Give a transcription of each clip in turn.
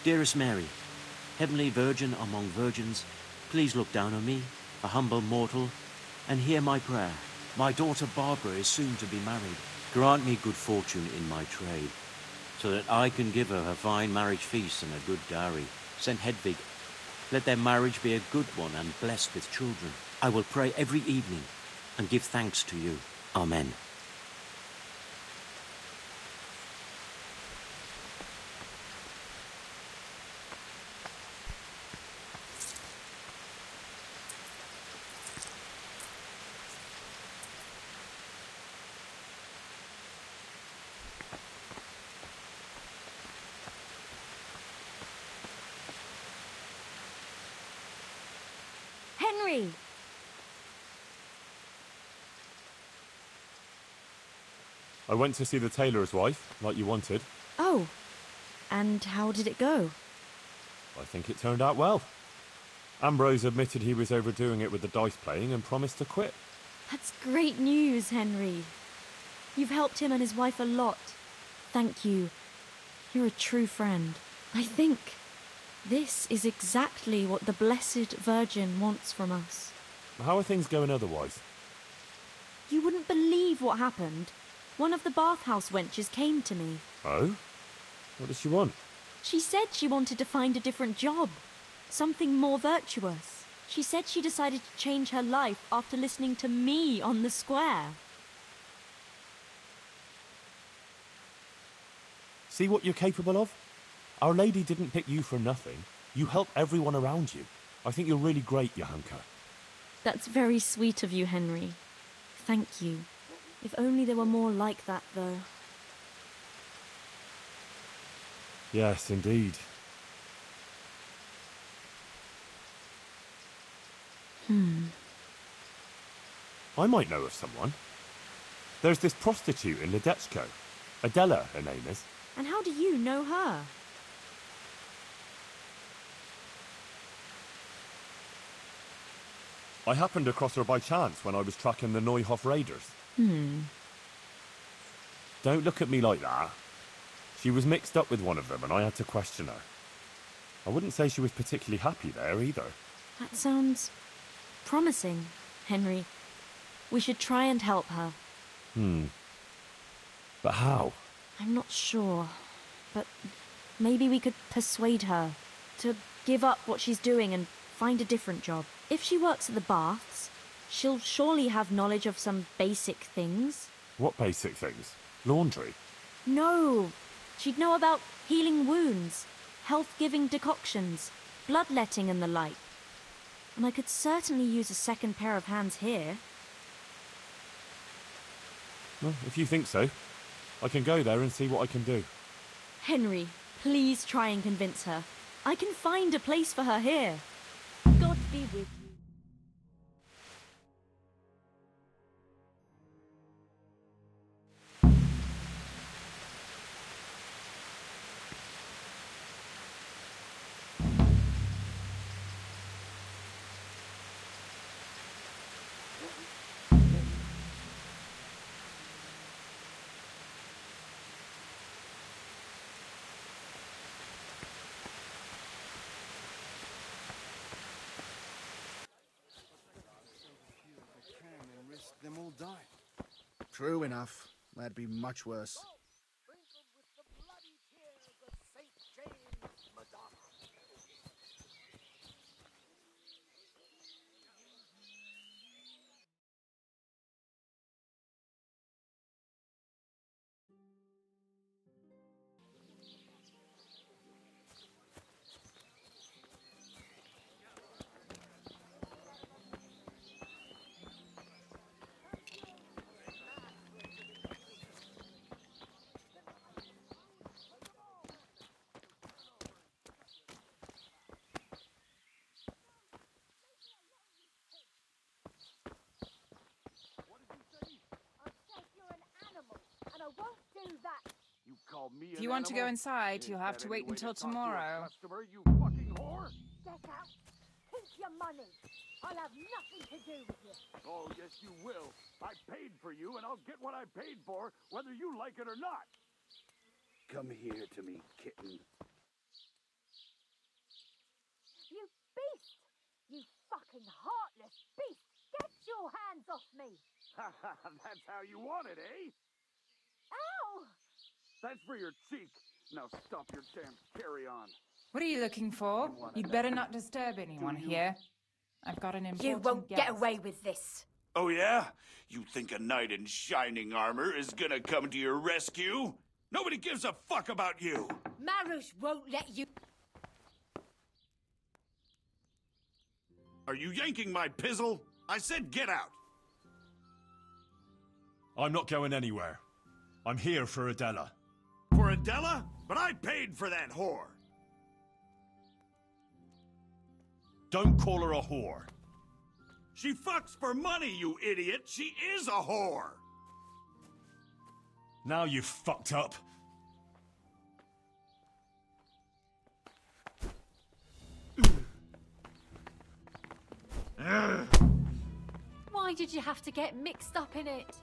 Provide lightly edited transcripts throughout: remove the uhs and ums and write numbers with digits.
Dearest Mary, Heavenly Virgin among virgins, please look down on me, a humble mortal, and hear my prayer. My daughter Barbara is soon to be married. Grant me good fortune in my trade, so that I can give her a fine marriage feast and a good dowry. Saint Hedvig, let their marriage be a good one and blessed with children. I will pray every evening and give thanks to you. Amen. Henry! I went to see the tailor's wife, like you wanted. Oh, and how did it go? I think it turned out well. Ambrose admitted he was overdoing it with the dice playing and promised to quit. That's great news, Henry. You've helped him and his wife a lot. Thank you. You're a true friend. I think this is exactly what the Blessed Virgin wants from us. How are things going otherwise? You wouldn't believe what happened. One of the bathhouse wenches came to me. Oh? What does she want? She said she wanted to find a different job. Something more virtuous. She said she decided to change her life after listening to me on the square. See what you're capable of? Our Lady didn't pick you for nothing. You help everyone around you. I think you're really great, Johanka. That's very sweet of you, Henry. Thank you. If only there were more like that, though. Yes, indeed. I might know of someone. There's this prostitute in Ledechko. Adela, her name is. And how do you know her? I happened across her by chance when I was tracking the Neuhof raiders. Don't look at me like that. She was mixed up with one of them and I had to question her. I wouldn't say she was particularly happy there either. That sounds promising, Henry. We should try and help her. But how? I'm not sure, but maybe we could persuade her to give up what she's doing and find a different job. If she works at the baths, she'll surely have knowledge of some basic things. What basic things? Laundry? No, she'd know about healing wounds, health-giving decoctions, bloodletting and the like. And I could certainly use a second pair of hands here. Well, if you think so, I can go there and see what I can do. Henry, please try and convince her. I can find a place for her here. God be with you. Them all die. True enough. That'd be much worse. Sprinkled with the bloody tears of St. James, Madonna. I won't do that. You call me If you want to go inside, you'll have to wait until tomorrow. Customer, you fucking whore! Get out. Keep your money. I'll have nothing to do with you. Oh, yes, you will. I paid for you, and I'll get what I paid for, whether you like it or not. Come here to me, kitten. beast! You fucking heartless beast! Get your hands off me! That's how you want it, eh? Ow! That's for your cheek. Now stop your damn carry-on. What are you looking for? You'd better not disturb anyone here. I've got an important You won't guest. get away with this. Oh yeah? You think a knight in shining armor is gonna come to your rescue? Nobody gives a fuck about you! Marush won't let you... Are you yanking my pizzle? I said get out! I'm not going anywhere. I'm here for Adela. For Adela? But I paid for that whore! Don't call her a whore. She fucks for money, you idiot! She is a whore! Now you've fucked up. Why did you have to get mixed up in it?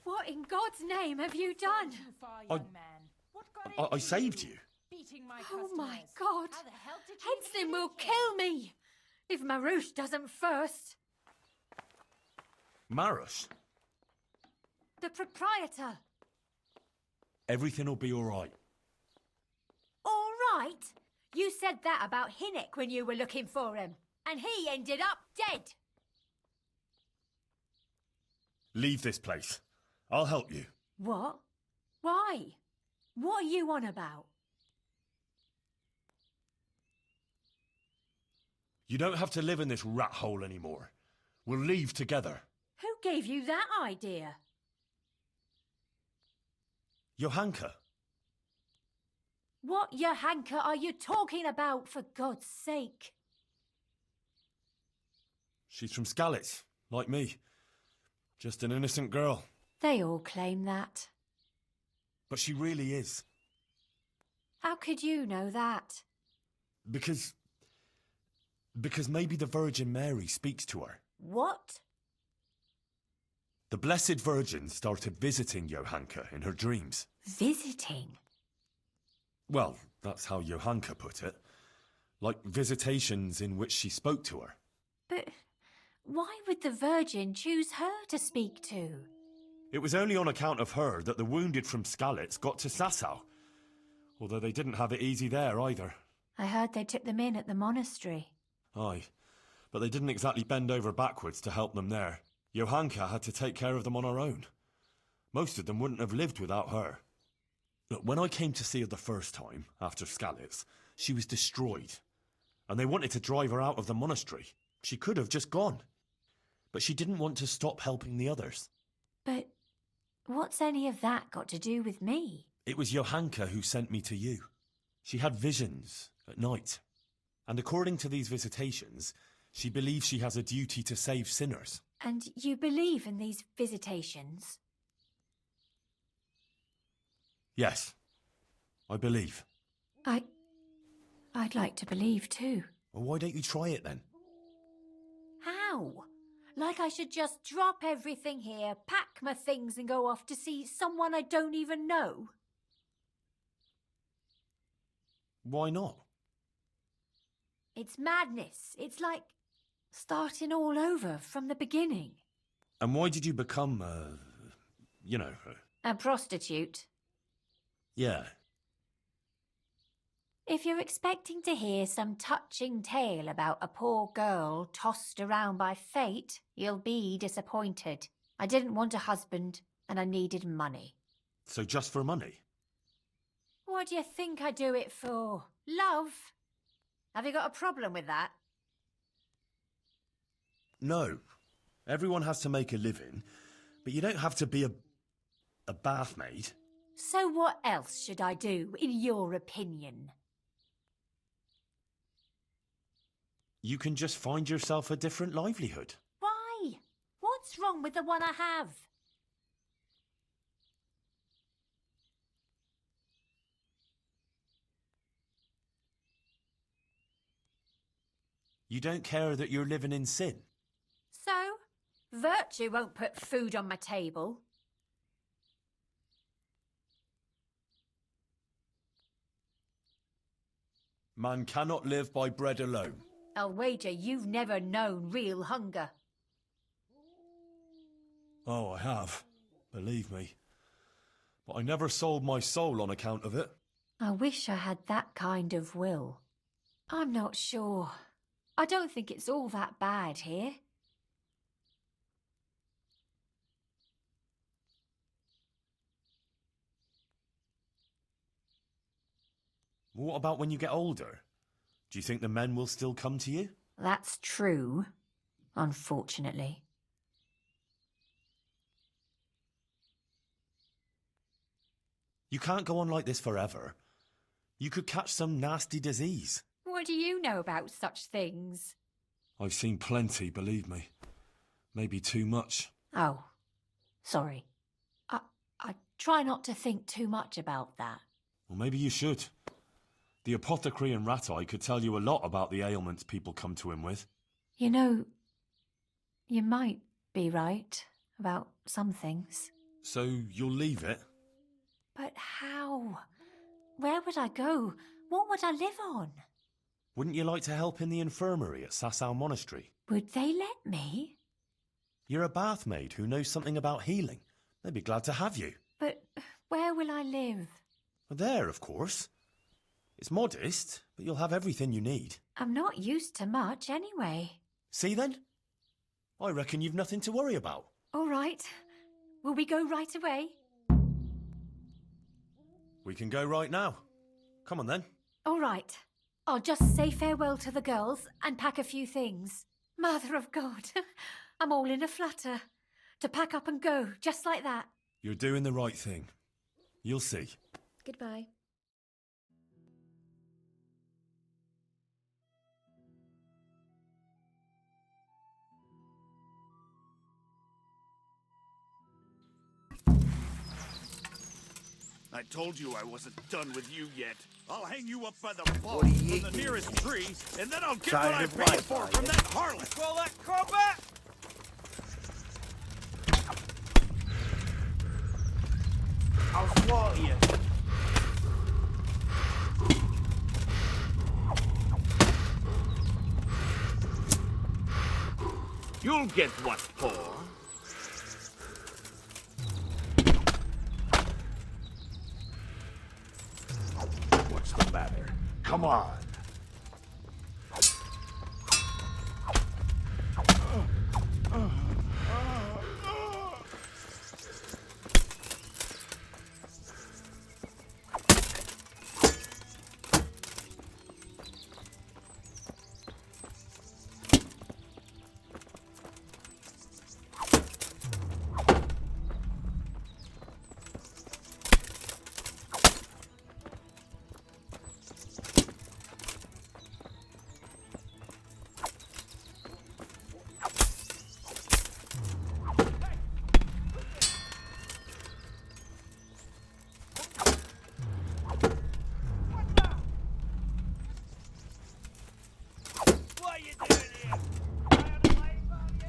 What in God's name have you done? Too far, young man. What got I into saved you. Beating my Oh my customers. God! How the hell did you even Henslin will get here? kill me if Marush doesn't first. Marush, The proprietor. everything will be all right. All right. You said that about Hinnick when you were looking for him. And he ended up dead. Leave this place. I'll help you. What? Why? What are you on about? You don't have to live in this rat hole anymore. We'll leave together. Who gave you that idea? Johanka, What Johanka are you talking about, for God's sake? she's from Skalitz, like me. Just an innocent girl. They all claim that. But she really is. How could you know that? Because maybe the Virgin Mary speaks to her. What? The Blessed Virgin started visiting Johanka in her dreams. Visiting? Well, that's how Johanka put it. Like visitations in which she spoke to her. But why would the Virgin choose her to speak to? It was only on account of her that the wounded from Skalitz got to Sasau. Although they didn't have it easy there either. I heard they took them in at the monastery. Aye, but they didn't exactly bend over backwards to help them there. Johanka had to take care of them on her own. Most of them wouldn't have lived without her. Look, when I came to see her the first time, after Skalitz, she was destroyed. And they wanted to drive her out of the monastery. She could have just gone. But she didn't want to stop helping the others. But what's any of that got to do with me? It was Johanka who sent me to you. She had visions at night. And according to these visitations, she believes she has a duty to save sinners. And you believe in these visitations? Yes, I believe. I'd like to believe too. Well, why don't you try it then? How? Like I should just drop everything here, pack my things and go off to see someone I don't even know? Why not? It's madness. It's like starting all over from the beginning. And why did you become, A prostitute. yeah. If you're expecting to hear some touching tale about a poor girl tossed around by fate, you'll be disappointed. I didn't want a husband, and I needed money. So just for money? What do you think I do it for? Love? Have you got a problem with that? No. Everyone has to make a living, but you don't have to be a bath maid. So what else should I do, in your opinion? You can just find yourself a different livelihood. Why? What's wrong with the one I have? You don't care that you're living in sin. So, virtue won't put food on my table. Man cannot live by bread alone. I'll wager you've never known real hunger. Oh, I have. Believe me. But I never sold my soul on account of it. I wish I had that kind of will. I'm not sure. I don't think it's all that bad here. What about when you get older? Do you think the men will still come to you? That's true, unfortunately. You can't go on like this forever. You could catch some nasty disease. What do you know about such things? I've seen plenty, believe me. Maybe too much. Oh, sorry. I try not to think too much about that. Well, maybe you should. The apothecary in Rat-Eye could tell you a lot about the ailments people come to him with. You know, you might be right about some things. So you'll leave it? But how? Where would I go? What would I live on? Wouldn't you like to help in the infirmary at Sasau Monastery? Would they let me? You're a bath maid who knows something about healing. They'd be glad to have you. But where will I live? There, of course. It's modest, but you'll have everything you need. I'm not used to much anyway. See then? I reckon you've nothing to worry about. All right. Will we go right away? We can go right now. Come on then. All right. I'll just say farewell to the girls and pack a few things. Mother of God, I'm all in a flutter. To pack up and go, just like that. You're doing the right thing. You'll see. Goodbye. I told you I wasn't done with you yet. I'll hang you up by the What balls do from you the eat? nearest tree, and then I'll get Tired what I of paid life, for are from you? that harlot. Call that combat? I'll swallow you. You'll get what for. What's the matter? Come on. What you doing here? Trying to play on you?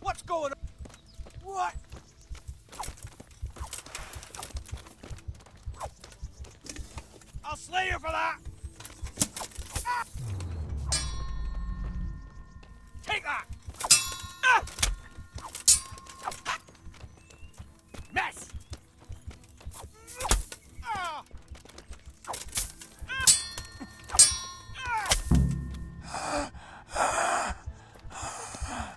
What's going on? What? I'll slay you for that! Ah! Take that! Ah! Mess! Ah! Ah! Ah!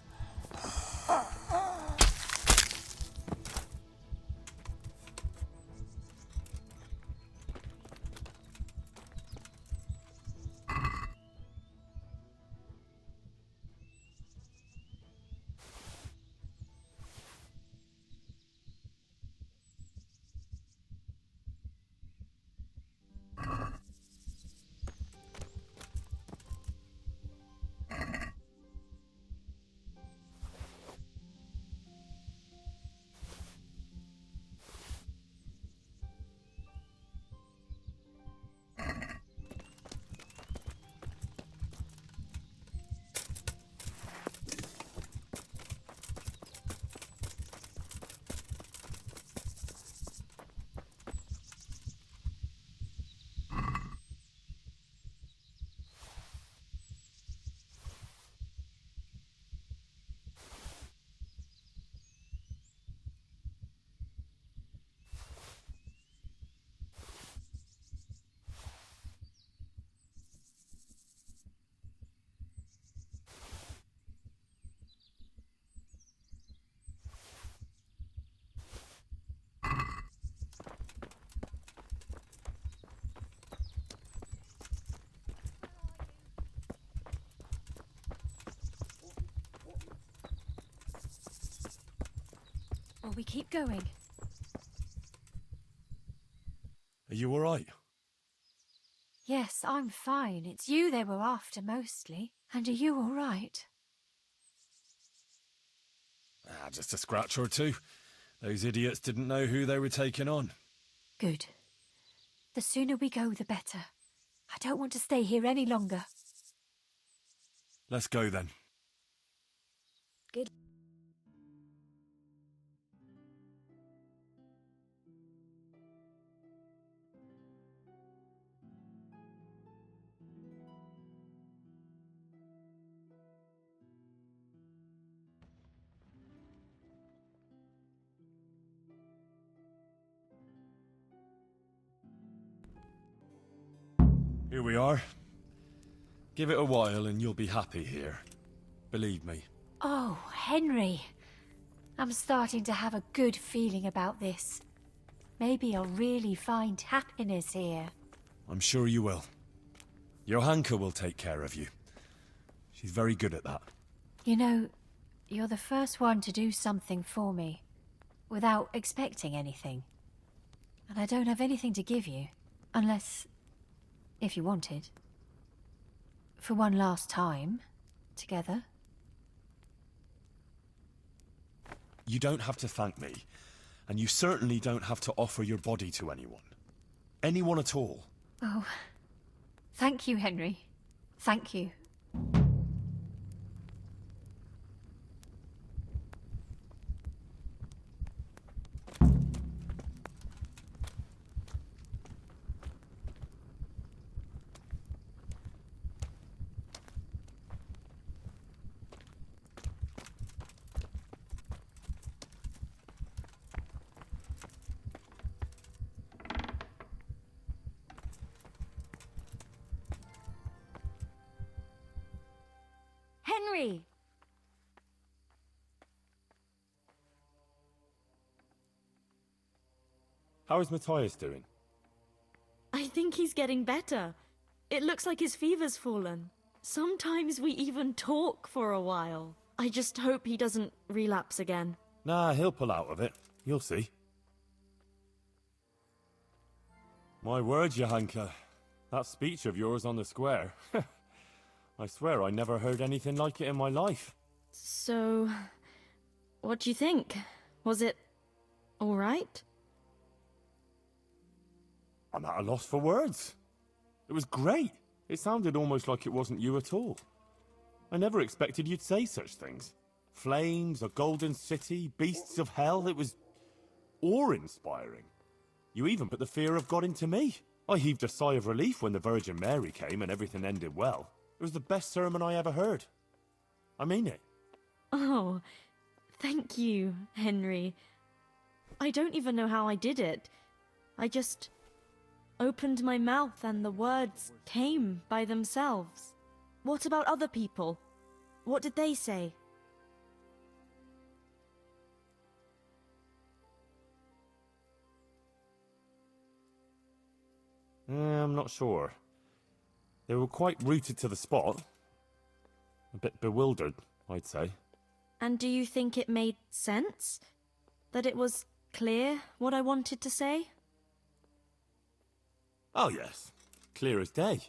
we keep going? Are you all right? Yes, I'm fine. It's you they were after mostly. And are you all right? Just a scratch or two. Those idiots didn't know who they were taking on. Good. The sooner we go, the better. I don't want to stay here any longer. Let's go then. Good. Here we are. Give it a while and you'll be happy here. Believe me. Oh, Henry. I'm starting to have a good feeling about this. Maybe I'll really find happiness here. I'm sure you will. Johanka will take care of you. She's very good at that. You know, you're the first one to do something for me, without expecting anything. And I don't have anything to give you, unless, if you wanted. For one last time, together. You don't have to thank me, and you certainly don't have to offer your body to anyone. Anyone at all. Oh, thank you, Henry. Thank you. Henry! How is Matthias doing? I think he's getting better. It looks like his fever's fallen. Sometimes we even talk for a while. I just hope he doesn't relapse again. Nah, he'll pull out of it. You'll see. My word, Johanka. That speech of yours on the square. I swear I never heard anything like it in my life. So, what do you think? Was it all right? I'm at a loss for words. It was great. It sounded almost like it wasn't you at all. I never expected you'd say such things. Flames, a golden city, beasts of hell. It was awe-inspiring. You even put the fear of God into me. I heaved a sigh of relief when the Virgin Mary came and everything ended well. It was the best sermon I ever heard. I mean it. Oh, thank you, Henry. I don't even know how I did it. I just opened my mouth and the words came by themselves. What about other people? What did they say? I'm not sure. They were quite rooted to the spot. A bit bewildered, I'd say. And do you think it made sense? That it was clear what I wanted to say? Oh yes, clear as day.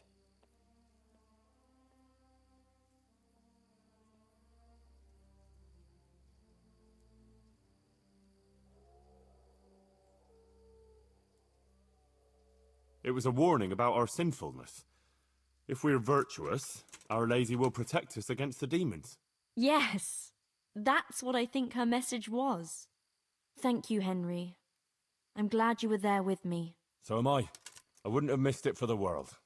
It was a warning about our sinfulness. If we're virtuous, Our Lady will protect us against the demons. Yes, that's what I think her message was. Thank you, Henry. I'm glad you were there with me. So am I. I wouldn't have missed it for the world.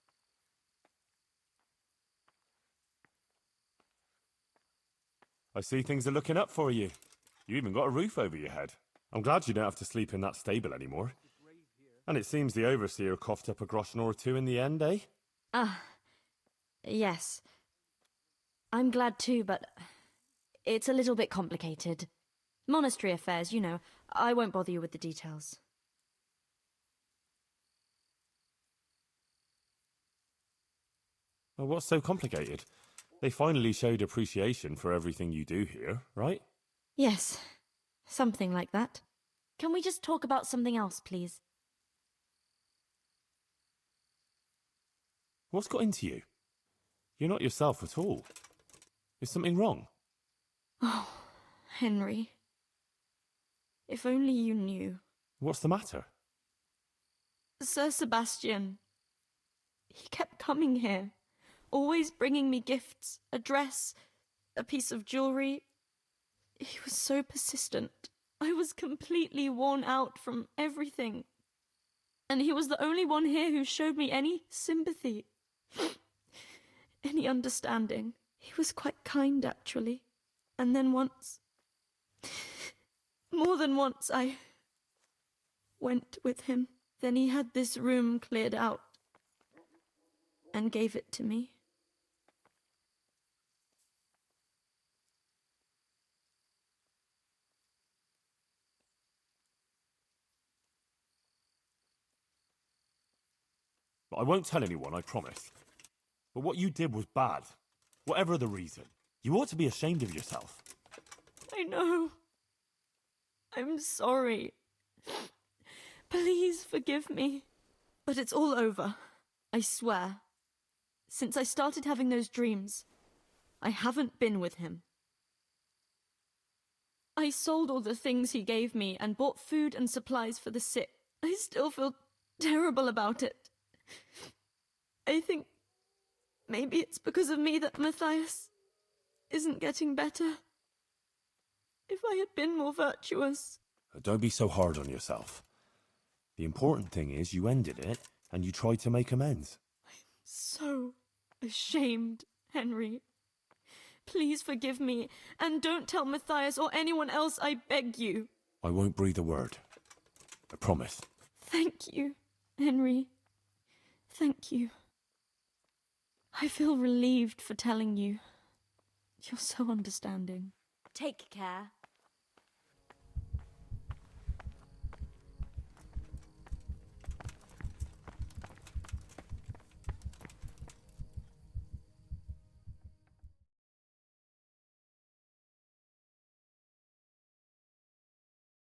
I see things are looking up for you. You even got a roof over your head. I'm glad you don't have to sleep in that stable anymore. And it seems the overseer coughed up a groschen or two in the end, eh? Yes. I'm glad too, but it's a little bit complicated. Monastery affairs, you know. I won't bother you with the details. Well, what's so complicated? They finally showed appreciation for everything you do here, right? Yes, something like that. Can we just talk about something else, please? What's got into you? You're not yourself at all. Is something wrong? Oh, Henry. If only you knew. What's the matter? Sir Sebastian. He kept coming here, always bringing me gifts, a dress, a piece of jewelry. He was so persistent. I was completely worn out from everything. And he was the only one here who showed me any sympathy, any understanding. He was quite kind, actually. And then once, more than once, I went with him. Then he had this room cleared out and gave it to me. I won't tell anyone, I promise. But what you did was bad. Whatever the reason. You ought to be ashamed of yourself. I know. I'm sorry. Please forgive me. But it's all over. I swear. Since I started having those dreams, I haven't been with him. I sold all the things he gave me and bought food and supplies for the sick. I still feel terrible about it. I think maybe it's because of me that Matthias isn't getting better. If I had been more virtuous... Don't be so hard on yourself. The important thing is you ended it and you tried to make amends. I'm so ashamed, Henry. Please forgive me, and don't tell Matthias or anyone else, I beg you. I won't breathe a word. I promise. Thank you, Henry. Thank you. I feel relieved for telling you. You're so understanding. Take care.